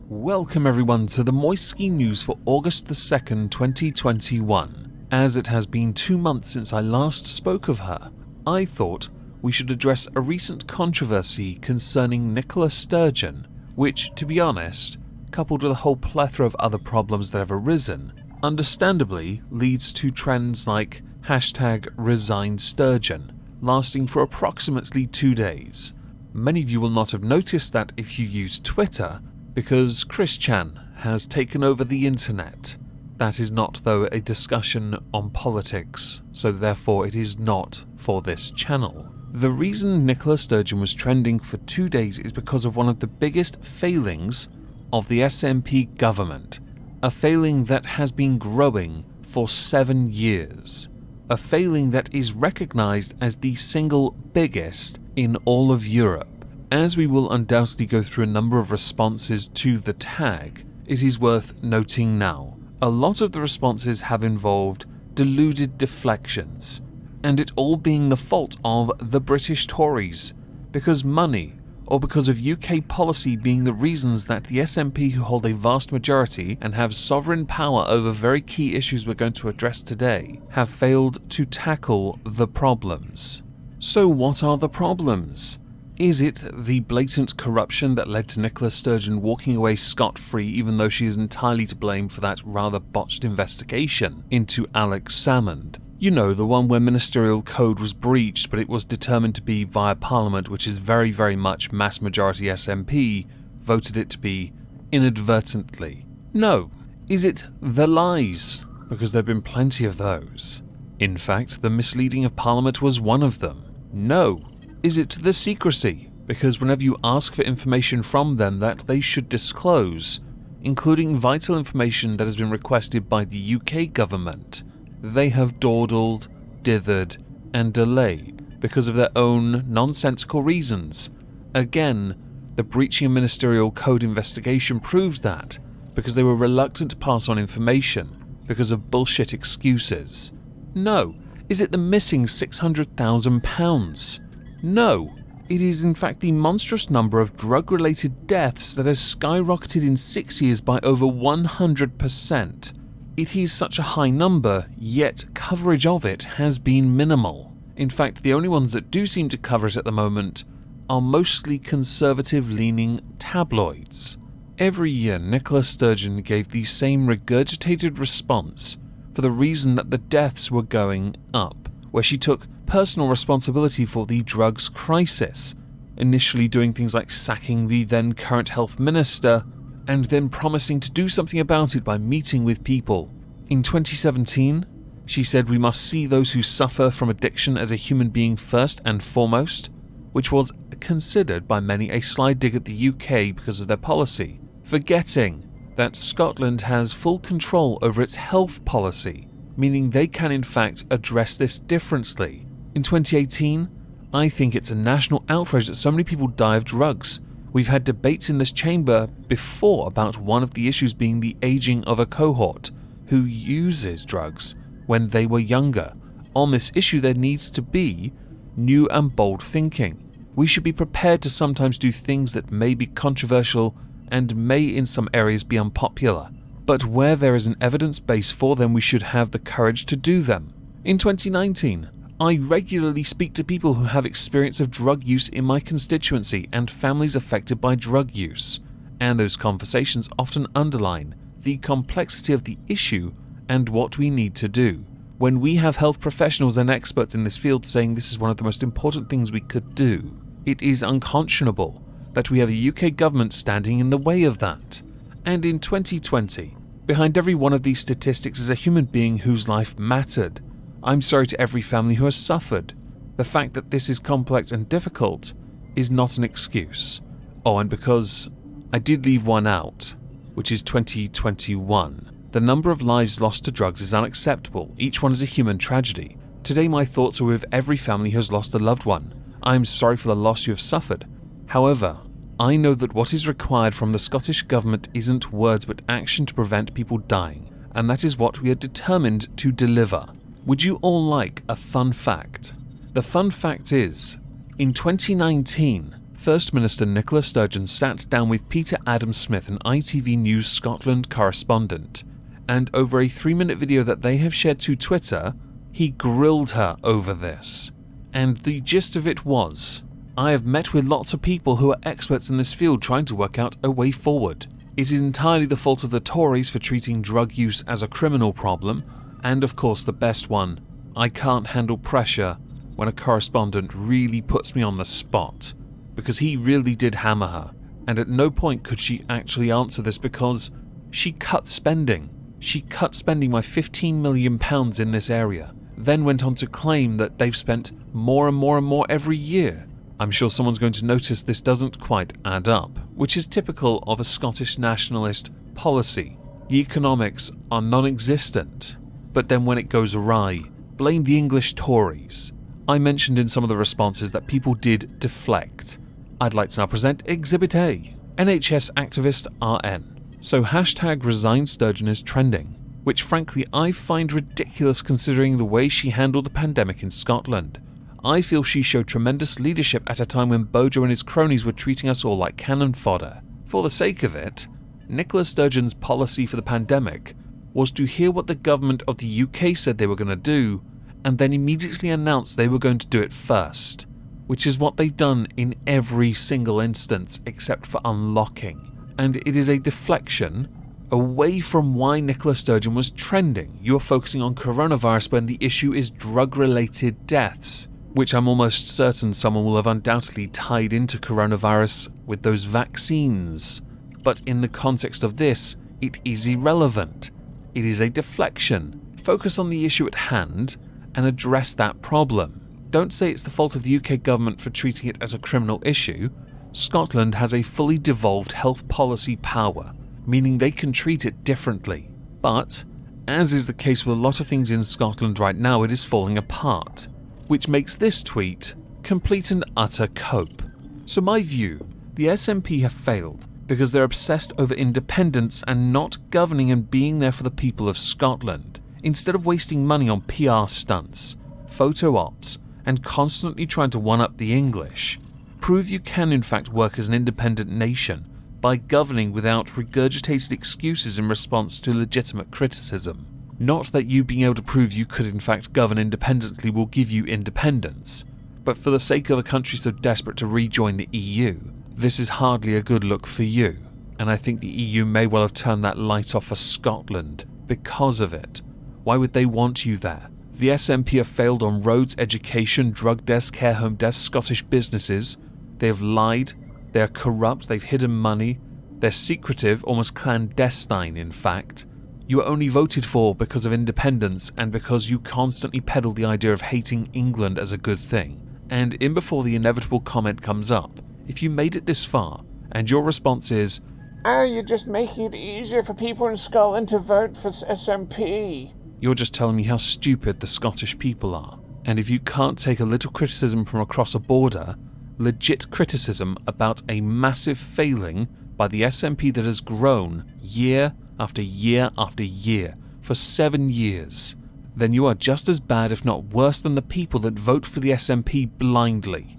Welcome everyone to the Moisky News for August the 2nd, 2021. As it has been 2 months since I last spoke of her, I thought we should address a recent controversy concerning Nicola Sturgeon, which, to be honest, coupled with a whole plethora of other problems that have arisen, understandably leads to trends like #ResignSturgeon, lasting for approximately 2 days. Many of you will not have noticed that if you use Twitter, because Chris Chan has taken over the internet. That is not, though, a discussion on politics, so therefore it is not for this channel. The reason Nicola Sturgeon was trending for 2 days is because of one of the biggest failings of the SNP government, a failing that has been growing for 7 years, a failing that is recognised as the single biggest in all of Europe. As we will undoubtedly go through a number of responses to the tag, it is worth noting now, a lot of the responses have involved deluded deflections, and it all being the fault of the British Tories, because money, or because of UK policy being the reasons that the SNP, who hold a vast majority and have sovereign power over very key issues we're going to address today, have failed to tackle the problems. So what are the problems? Is it the blatant corruption that led to Nicola Sturgeon walking away scot-free, even though she is entirely to blame for that rather botched investigation into Alex Salmond? You know, the one where ministerial code was breached, but it was determined to be via Parliament, which is very, very much mass majority SNP, voted it to be inadvertently. No. Is it the lies? Because there have been plenty of those. In fact, the misleading of Parliament was one of them. No. Is it the secrecy? Because whenever you ask for information from them that they should disclose, including vital information that has been requested by the UK government, they have dawdled, dithered, and delayed because of their own nonsensical reasons. Again, the breaching of ministerial code investigation proved that, because they were reluctant to pass on information because of bullshit excuses. No. Is it the missing £600,000? No, it is in fact the monstrous number of drug-related deaths that has skyrocketed in 6 years by over 100%. It is such a high number, yet coverage of it has been minimal. In fact, the only ones that do seem to cover it at the moment are mostly conservative-leaning tabloids. Every year, Nicola Sturgeon gave the same regurgitated response for the reason that the deaths were going up, where she took personal responsibility for the drugs crisis, initially doing things like sacking the then current health minister, and then promising to do something about it by meeting with people. In 2017, she said we must see those who suffer from addiction as a human being first and foremost, which was considered by many a sly dig at the UK because of their policy, forgetting that Scotland has full control over its health policy, meaning they can in fact address this differently. In 2018, I think it's a national outrage that so many people die of drugs. We've had debates in this chamber before about one of the issues being the aging of a cohort who uses drugs when they were younger. On this issue, there needs to be new and bold thinking. We should be prepared to sometimes do things that may be controversial and may in some areas be unpopular, but where there is an evidence base for them, we should have the courage to do them. In 2019, I regularly speak to people who have experience of drug use in my constituency and families affected by drug use, and those conversations often underline the complexity of the issue and what we need to do. When we have health professionals and experts in this field saying this is one of the most important things we could do, it is unconscionable that we have a UK government standing in the way of that. And in 2020, behind every one of these statistics is a human being whose life mattered. I'm sorry to every family who has suffered. The fact that this is complex and difficult is not an excuse. Oh, and because I did leave one out, which is 2021, the number of lives lost to drugs is unacceptable. Each one is a human tragedy. Today my thoughts are with every family who has lost a loved one. I am sorry for the loss you have suffered. However, I know that what is required from the Scottish Government isn't words but action to prevent people dying. and that is what we are determined to deliver. Would you all like a fun fact? The fun fact is, in 2019, First Minister Nicola Sturgeon sat down with Peter Adam-Smith, an ITV News Scotland correspondent, and over a 3-minute video that they have shared to Twitter, he grilled her over this. And the gist of it was, I have met with lots of people who are experts in this field trying to work out a way forward. It is entirely the fault of the Tories for treating drug use as a criminal problem, and of course the best one, I can't handle pressure when a correspondent really puts me on the spot, because he really did hammer her, and at no point could she actually answer this because she cut spending. She cut spending by £15 million in this area, then went on to claim that they've spent more and more and more every year. I'm sure someone's going to notice this doesn't quite add up, which is typical of a Scottish nationalist policy. The economics are non-existent, but then when it goes awry, blame the English Tories. I mentioned in some of the responses that people did deflect. I'd like to now present Exhibit A, NHS activist RN. So hashtag resign Sturgeon is trending, which frankly I find ridiculous considering the way she handled the pandemic in Scotland. I feel she showed tremendous leadership at a time when Bojo and his cronies were treating us all like cannon fodder. For the sake of it, Nicola Sturgeon's policy for the pandemic was to hear what the government of the UK said they were going to do, and then immediately announce they were going to do it first, which is what they've done in every single instance except for unlocking. And it is a deflection away from why Nicola Sturgeon was trending. You are focusing on coronavirus when the issue is drug-related deaths, which I'm almost certain someone will have undoubtedly tied into coronavirus with those vaccines. But in the context of this, it is irrelevant. It is a deflection. Focus on the issue at hand and address that problem. Don't say it's the fault of the UK government for treating it as a criminal issue. Scotland has a fully devolved health policy power, meaning they can treat it differently. But, as is the case with a lot of things in Scotland right now, it is falling apart, which makes this tweet complete and utter cope. So my view, the SNP have failed because they're obsessed over independence and not governing and being there for the people of Scotland. Instead of wasting money on PR stunts, photo ops, and constantly trying to one-up the English, prove you can in fact work as an independent nation by governing without regurgitated excuses in response to legitimate criticism. Not that you being able to prove you could in fact govern independently will give you independence, but for the sake of a country so desperate to rejoin the EU, this is hardly a good look for you, and I think the EU may well have turned that light off for Scotland because of it. Why would they want you there? The SNP have failed on roads, education, drug deaths, care home deaths, Scottish businesses. They have lied, they are corrupt, they've hidden money, they're secretive, almost clandestine in fact. You are only voted for because of independence and because you constantly peddle the idea of hating England as a good thing. And in before the inevitable comment comes up, if you made it this far, and your response is, "Oh, you're just making it easier for people in Scotland to vote for SNP," you're just telling me how stupid the Scottish people are. And if you can't take a little criticism from across a border, legit criticism about a massive failing by the SNP that has grown year after year after year for 7 years, then you are just as bad if not worse than the people that vote for the SNP blindly.